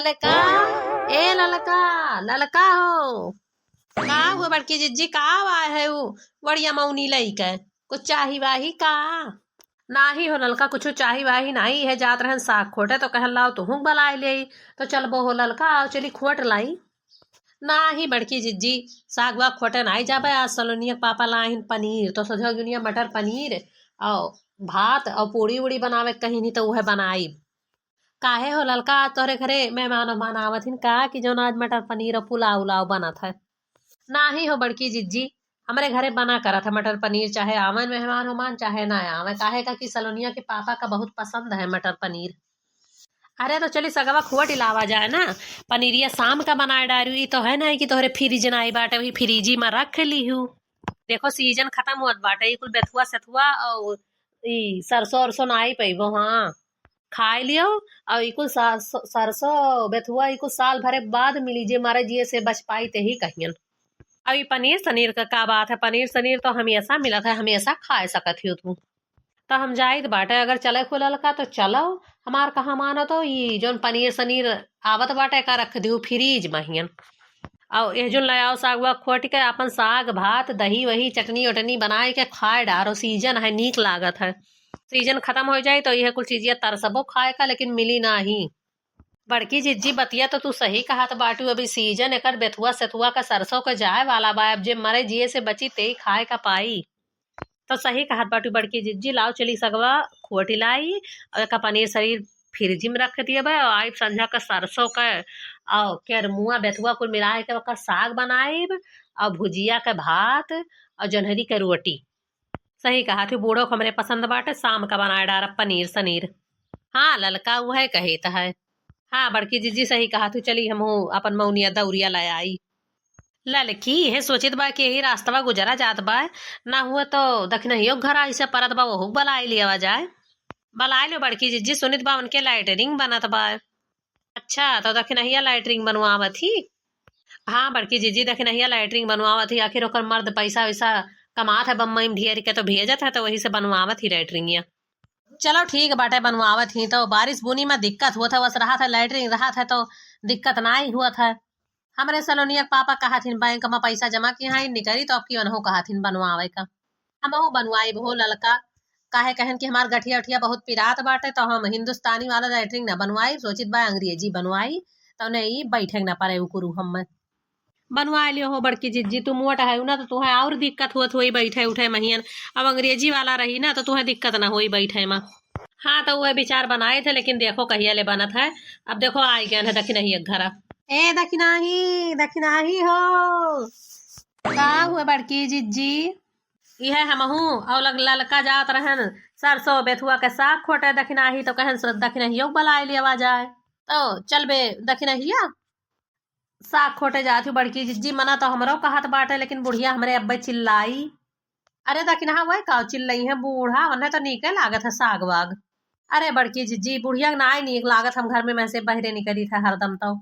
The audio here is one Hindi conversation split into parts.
ललका, ए ललका, ललका हो का हुआ बड़की जिज्जी का आए है वो बढ़िया मौनी लई के कुछ चाही वाही का नाही हो ललका कुछ चाही वाही नहीं है जात रहन साग खोटे तो कहल लाओ तुहू बलाई ले तो चलबो हो ललका आओ चली खोट लाई नाही बड़की जिज्जी साग वाग खोटे नहीं जाबे आज सलोनिया के पापा लाहिन पनीर तो सोचो दुनिया मटर पनीर और भात और पूड़ी उड़ी बनावे कहीं नहीं तो वह बनाई काहे हो ललका आज तोहरे घरे मेहमान वहमान आवत हिन का कि जो आज मटर पनीर और पुलाव उलाव बनत है नाही हो बड़की जिज्जी हमारे घरे बना करा था मटर पनीर चाहे आवन मेहमान उमान चाहे ना आवे काहे का कि सलोनिया के पापा का बहुत पसंद है मटर पनीर। अरे तो चली सगवा खुआ लावा जाए ना पनीरिया शाम का बनाए डारी तो है ना कि तोहरे फ्रिज नाई बाटे वही फ्रिजी में रख ली हूँ देखो सीजन खत्म हुआ बाटे कुल बेथुआ सेथुआ और ई सरसों अरसों नाई पैबो हाँ खाए लियो और इकुल सरसों बेथुआ इकुल साल भरे बाद मिली जे मारे जिये से बच पाई ते ही कहियन। अभी पनीर सनीर का बात है पनीर सनीर तो हमेशा मिलत है हमेशा खाए सकत ही तू तो हम जाइत बाटे अगर चले खुलल का तो चलो हमार कहा मानो तो ये जोन पनीर सनीर आवत बाटे का रख दियो फ्रिज महियन और ये जो लाओ साग वाग खोट के अपन साग भात दही वही चटनी वटनी बनाए के खाए डारो सीजन है नीक लागत है सीजन खत्म हो जाए तो यह कुल चीजिया तरसबो खाए का लेकिन मिली नाही। बड़की जिज्जी बतिया तो तू सही कहा बाटू अभी सीजन एकर बेथुआ सेथुआ का सरसों का जाए वाला बा अब जे मरे जिये से बची ते खाए का पाई तो सही कहा बाटू बड़की जिज्जी लाओ चली सगवा खोटी लाई और का पनीर शरीर फ्रिज में रख दिए बा और आई संझा का सरसों का और केरमुआ बेथुआ कुल मिलाए के ओकर साग बनाएब और भुजिया के भात और जनहरी के रोटी सही कहा थी बूढ़ो को हमरे पसंद बाटे शाम का बनाए डार पनीर सनीर हाँ ललका वो है कहे है हाँ बड़की जीजी सही कहा तू चली हम अपन मौनिया दौरिया लाए आई ललकी है सोचित बा कि यही रास्ता गुजरा जात बा ना हुआ तो दखिनहियो घर ऐसे परत बा वहू बलाई लिया जाए बलाई लो बड़की जीजी सुनित बा उनके लाइटरिंग बनत बा अच्छा तो दखिनहिया लाइटरिंग बनवावत ही हाँ बड़की जीजी दखिनहिया लाइटरिंग बनवावत ही आखिर ओकर मर्द पैसा वैसा कमात है बम्बई में ढेर के तो भेजत है तो वही से बनवावत ही लाइटरिंगिया चलो ठीक बाटे बनवावत ही तो बारिश बुनी में दिक्कत हुआ था बस रहा था लाइटरिंग रहा था तो दिक्कत ना ही हुआ था हमारे सलोनिया के पापा कहा थी बैंक में पैसा जमा किया है निकली तो आपकी अनहो कहा थी बनवावे का हम बनवाई भो ललका काहे कहन कि हमार गठिया उठिया बहुत पिरात बाटे तो हम हिंदुस्तानी वाला लाइटरिंग न बनवाई सोचित बा अंग्रेजी बनवाई तो नहीं बैठे न पारे उकुरू हम बनवा लियो हो बड़की जिज्जी तुम वट है ना तो तुम्हें और दिक्कत हुआ हुई बैठे उठे महियन अब अंग्रेजी वाला रही ना तो तुम्हें दिक्कत ना हुई बैठे में हाँ तो वह विचार बनाए थे लेकिन देखो कहिया ले बनत है अब देखो आई गया है दखिनही एक घर ए दखिनाही हो का हुआ बड़की जिज्जी यह हमहू और ललका जात रहन सरसों बेथुआ के साग खोटे दखिनाही तो कहन दखिनहियो बलाई लिया जाए तो चल बे दखिनहिया साग खोटे जाती बड़की जिज्जी मना तो हमरो कहत बाटे लेकिन बुढ़िया हमरे अब्बे चिल्लाई अरे दखिना वही का चिल्लई है बूढ़ा वरना तो नीके लागत है साग वाग अरे बड़की जिज्जी बुढ़िया ना नीक लागत हम घर में मैं से बहरे निकली था हरदम तो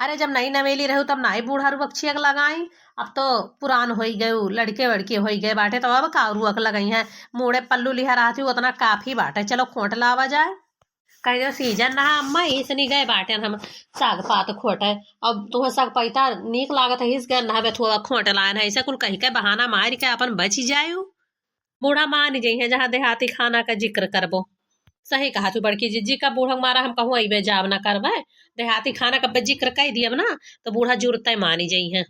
अरे जब नई नवेली रहू तब नाई बूढ़ा रुअक लगाई अब तो पुरान हो गए लड़के वड़के हो गए बाटे तो अब का रुअक लगाई है मुड़े पल्लू लिहा रहा थी उतना काफी बाटे चलो खोट लावा जाए कहीं सीजन रहा अम्मा इसनी गए बाटे हम साग पात खोटे अब तुम्हें साग पैता नीक लागत है इस गए नहा थोड़ा खोट लायन है ऐसे कुल कहीं के बहाना मार के अपन बच जायु बूढ़ा मान जाइ है जहाँ देहाती खाना का जिक्र करबो सही कहा तू बड़की जिज्जी का बूढ़ा मारा हम कहूँ अबे जाब ना करवे देहाती खाना का जिक्र कह दियब ना तो बूढ़ा जुड़ते मानी जाइ है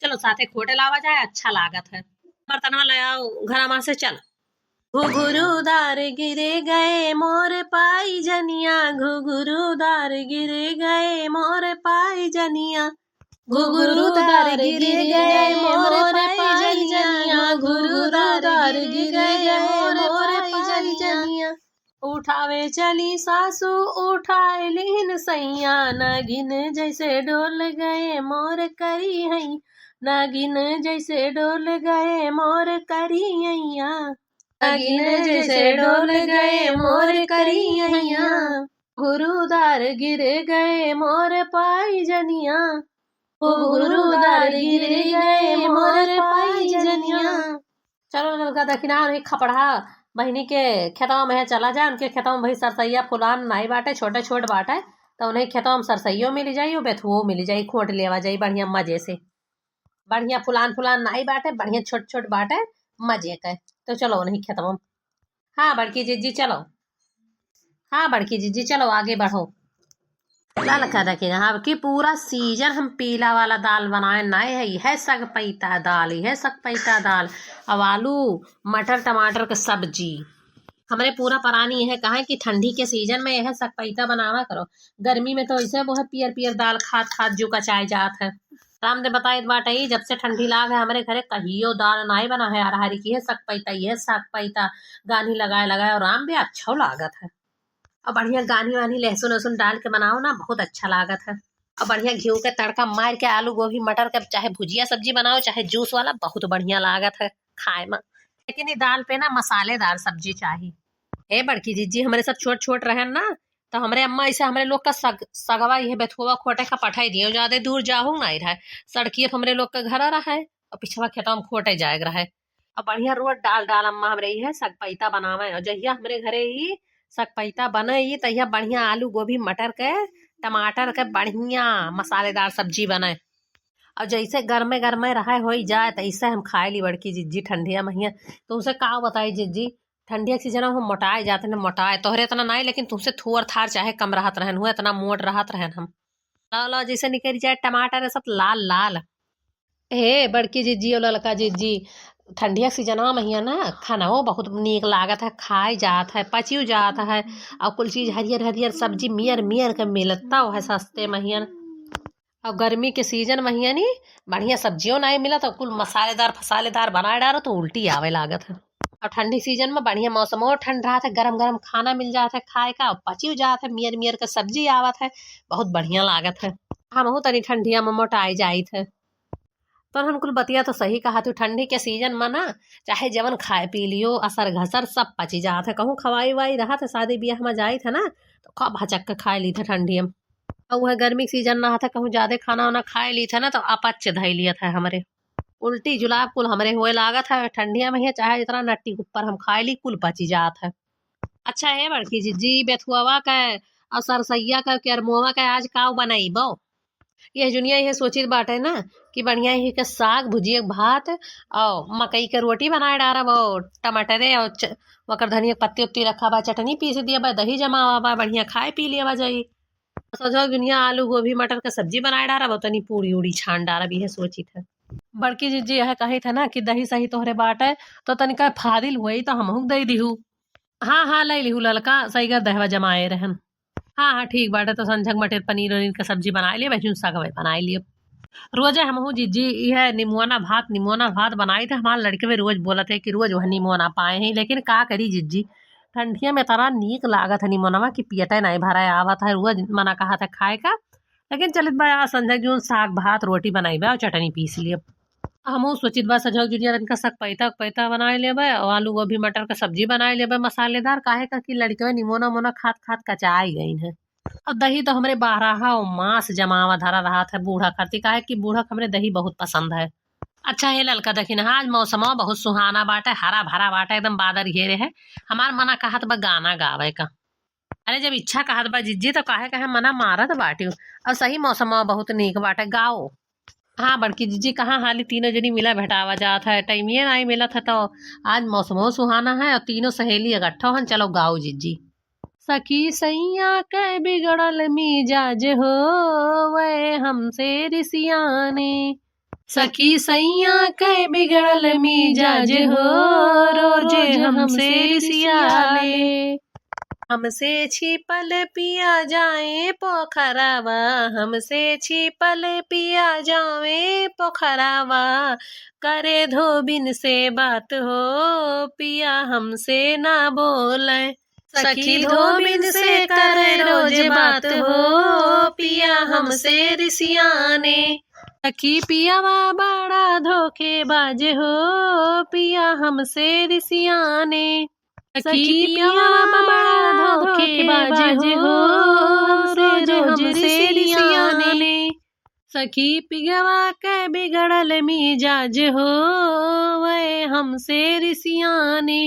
चलो साथे खोटे लावा जाए अच्छा लागत है बर्तनवा ले आओ घर से चल घुघुरुदार गिरे गए मोर पाई जनिया घुघुरुदार गिरे गए मोर पाई जनिया घुघुरुदार गिरे गए मोर पाई जनिया घुघुरुदार गिरे गए मोर पाई जनिया उठावे चली सासू उठाए लीन सैया नागिन जैसे डोल गए मोर करी है नागिन जैसे डोल गए मोर करी हैया नागिन जैसे डोल गए मोर करिया गुरुदार गिर गए मोर पाई जनिया गुरुदार गिर गए मोर पाई जनिया चलो लड़का दखिना खपड़ा बहनी के खेतों में चला जाए उनके खेतों में भाई सरसैया फुलान नाई बाटे छोटे छोटे बाटे तो उन्हें खेतों में सरसइयो मिल जाई और बेथुओ मिल जाई, खोट लेवा जाई बढ़िया मजे से। बढ़िया फुलान फुलान नाई बाटे, बढ़िया छोट छोट बाटे मजे के। तो चलो उन्हीं खेतों में। हाँ बड़की जीजी चलो, हाँ बड़की जीजी चलो आगे बढ़ो। लाल का देखिए यहाँ की पूरा सीजन हम पीला वाला दाल बनाए नाए है, यह सग पैता दाल, यह सग पैता दाल। अब आलू मटर टमाटर की सब्जी हमारे पूरा परानी है। कहा कि ठंडी के सीजन में यह सकपैता बनावा करो, गर्मी में तो ऐसे वो है पियर पियर दाल खात खात जो कचाए जात है। राम ने बताए बाटे जब से ठंडी लाग है हमारे घरे कहियो दाल नाई बना है अरहरी की है सकपैता, यह सकपैता गानी लगाए लगाए और राम भी अच्छा लागत है। और बढ़िया गानी वानी लहसुन वहसुन डाल के बनाओ ना, बहुत अच्छा लागत है। और बढ़िया घी के तड़का मार के आलू गोभी मटर का चाहे भुजिया सब्जी बनाओ चाहे जूस वाला, बहुत बढ़िया लागत है खाए में। लेकिन ये दाल पे ना मसालेदार सब्जी चाहिए। हे बड़की जीजी हमारे सब छोट छोट रहे ना, तो हमारे अम्मा ऐसे हमारे लोग का सगवा ये बेथुआ खोटे का पठाई दियो, ज्यादा दूर जाहू नहीं रहे, सड़किए हमारे लोग का घर रहा है और पिछवा खेतों में खोटे जाएग रहे। और बढ़िया रोज डाल डाल अम्मा हमारे है सकपैता बनावे, और जहिया हमारे घरे ही सकपैता बने तहिया बढ़िया आलू गोभी मटर के टमाटर के बढ़िया मसालेदार सब्जी बने। और जैसे गर्मे गर्मे रहा हो जाए तो ऐसे हम खाए ली बड़की जीजी ठंडिया महिया। तो उसे का बताई जीजी ठंडिया के सीजन हम मोटाए जाते न, मोटाए तोहरे इतना नहीं लेकिन तुमसे थोर थार चाहे कम रहत रहन हुए, इतना मोट रहत रहन हम। लो लो जैसे निकल जाए टमाटर सब लाल लाल। हे बड़की जीजी और ललका जीजी ठंडिया सीजनवा में ना खानाओ बहुत नीक लागत है, खाए जात है पचियो जात है। और कुल चीज हरियर हरियर सब्जी मियर मियर के मिलता है सस्ते महियन। और गर्मी के सीजन महिया नी बढ़िया सब्जियों नहीं मिला तो कुल मसालेदार फसालेदार बनाए डालो तो उल्टी आवे लागत है। और ठंडी सीजन में बढ़िया मौसम और ठंड रहा था, गरम गरम खाना मिल जाता है खाए का, पची जात है मियर मियर का सब्जी आवत है, बहुत बढ़िया लागत है। हम तनी ठंडिया में मोटाई जाई थे। पर हम कुल बतिया तो सही कहा तू, ठंडी के सीजन में ना चाहे जवन खाए पी लियो असर घसर सब पची जात है। कहूँ खवाई वाई रहा था शादी ब्याह में जाई थे ना तो खूब हचक के खाए ली थे ठंडी में। और वह गर्मी के सीजन ना था कहूँ ज्यादा खाना वाना खाए ली था ना तो अपच धई लिया था हमारे, उल्टी जुलाब कुल हमारे हुए लागत है। ठंडिया में ही चाहे जितना नट्टी ऊपर हम खाए ली कुल पची जात है। अच्छा है बड़की जीजी बेथुआ का और सरसैया का केरमुआ का आज काव बनाई बो। ये जुनिया ये सोची बाटे ना कि बढ़िया ही के साग भुजिया भात और मकई के रोटी बनाए डारा वो टमाटरे और वकर धनिया पत्ती उत्ती रखा बा, चटनी पीस दिया बा, दही जमा बा, बढ़िया खाए पी लिया बा जाई। सोचो दुनिया आलू गोभी मटर का सब्जी बनाए डारा बा, तनी पूरी उड़ी छान डारा भी है सोची था। बड़की जीजी यह कही था ना कि दही सही तोहरे बाटे तो तनिका फादिल हुई तो हमहू दे दिहू। हाँ हाँ ले लिहू ललका सही का दहवा जमाए रहन। हाँ हाँ ठीक बाटे तो संझक मटर पनीर वनीर का सब्जी बना लिया, वैसे सगवे बना लियो। रोजे हमहू जीजी यह निमोना भात बनाई थे। हमारे लड़के में रोज बोला थे कि रोज वह निमोना पाए हैं, लेकिन का करी जीजी ठंडिया में तरह नीक लागत है निमोनवा की पियटे नहीं भरा आवत है, रोज मना कहा था खाए का। लेकिन चलित बा संझक जो साग भात रोटी बनाई बा और चटनी पीस लिया। हमहू सोचित बा सजग जुनिया तनका सकपैता पैता बनाए लेबे और आलू गोभी मटर का सब्जी बनाए लेबे मसालेदार, काहे का कि लड़के निमोना मोना खात खात कचाई गई है। और दही तो हमरे बारहा और मांस जमावा धरा रहा था बूढ़ा करती, काहे कि बूढ़ा हमरे दही बहुत पसंद है। अच्छा है ललका देखी ना आज मौसम बहुत सुहाना बाटे, हरा भरा बाटे, एकदम बादल घेरे है। हमार मना कहत बा गाना गावे का। अरे जब इच्छा कहत बा जिज्जी तो काहे कहे मना मारत बाटी। और सही मौसम बहुत नीक बाटे गाओ। हाँ बड़की जीजी कहाँ हाली तीनों जनी मिला भेटावा जात है, टाइमिए नहीं मिला था तो आज मौसमो सुहाना है और तीनों सहेली इकट्ठो हन, चलो गाओ जीजी। सखी सैया के बिगड़ल मिजाज हो वे हमसे रिसियाने, सखी सैया के बिगड़ल मिजाज हो रोजे हमसे रिसियाले। हमसे छिपल पिया जाए पोखरावा, हमसे छिपल पिया जाए पोखरावा, करे धोबिन से बात हो पिया हमसे ना बोले, सखी धोबिन से करे रोज बात हो पिया हमसे रिसियाने। सखी पियावा बड़ा धोखेबाज हो पिया हमसे रिसियाने, सखी पियावा बड़ा धोखेबाज हो रोज हमसे रिसियाने। सखी पियावा के बिगड़ल मिजाज हो वे हमसे रिसियाने,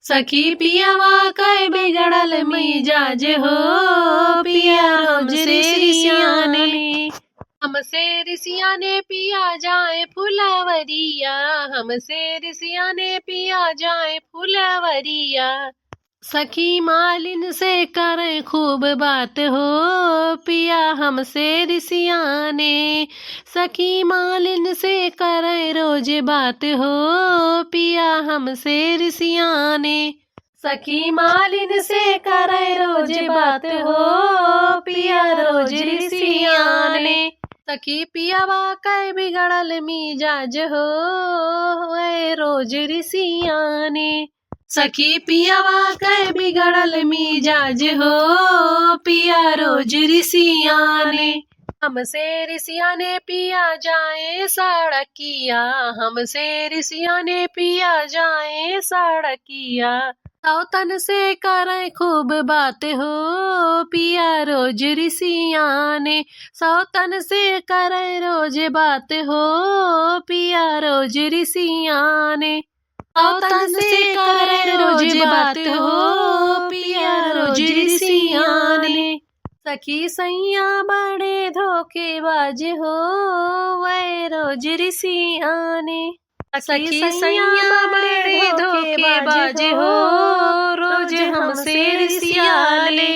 सखी पियावा कै बिगड़ल मिजाज हो, पिया हमसे रिसियाने, हमसे रिसियाने पिया जाए फुलवरिया, हमसे रिसियाने पिया जाए फुलवरिया। सखी मालिन से करें खूब बात हो, पिया हमसे रिसियाने, सखी मालिन से करें रोज बात हो, पिया हमसे रिसियाने, सखी मालिन से करें रोज बात हो, पिया रोज रिसियाने। सखी पियावा कै बिगड़ल मिजाज हो, रोज रिसियाने, सखी पियावा कै बिगड़ल मिजाज हो, पिया रोज रिसियाने, हमसे रिसियाने पिया जाए सड़किया, हमसे रिसियाने पिया जाए सड़किया। सौतन से करें खूब बात हो, पिया रोज रिसियाने, सौतन से करें रोज बात हो, पिया रोज रिसियाने, सौतन से करें रोज बात हो, पिया रोज रिसियाने। सखी सैया बड़े धोखेबाज हो, वै रोज रिसियाने, सखी सैया बड़े धोखेबाज हो, रोज हमसे रिसियाने।